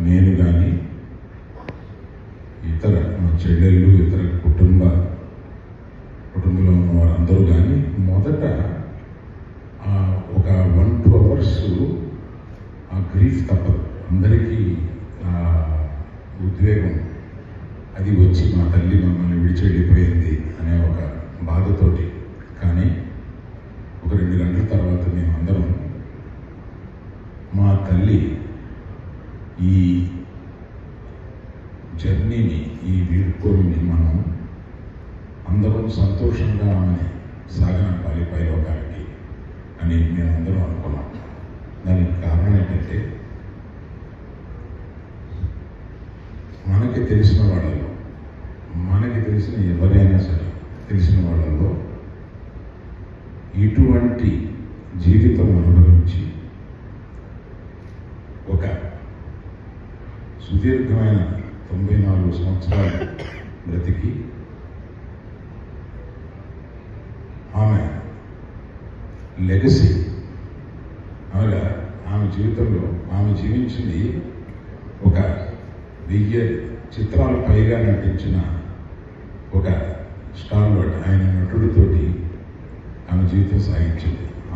నేను కానీ ఇతర మా చెల్లెళ్ళు ఇతర కుటుంబంలో ఉన్న వారందరూ కానీ మొదట ఒక 1-2 hours ఆ గ్రీఫ్ తప్పదు. అందరికీ ఉద్వేగం అది వచ్చి మా తల్లి మమ్మల్ని విడిచి వెళ్ళిపోయింది అనే ఒక బాధతోటి. కానీ ఒక 2 గంటల తర్వాత మేమందరం మా తల్లి ఈ జర్నీని, ఈ వీడ్కోలుని మనం అందరం సంతోషంగా ఆమె సాగనంపాలి పైలోకానికి అని మేమందరం అనుకున్నాం. దానికి కారణం ఏంటంటే మనకి తెలిసిన వాళ్ళలో, మనకి తెలిసిన ఎవరైనా సరే తెలిసిన వాళ్ళలో ఇటువంటి జీవితం అనుభవించి ఒక సుదీర్ఘమైన 94 సంవత్సరాలు బ్రతికి ఆమె లెగసీ అనగా ఆమె జీవితంలో ఆమె జీవించింది ఒక 1000 చిత్రాలు పైగా నటించిన ఒక స్టార్వర్డ్ ఆయన నటుడితోటి ఆమె జీవితం సాగించింది.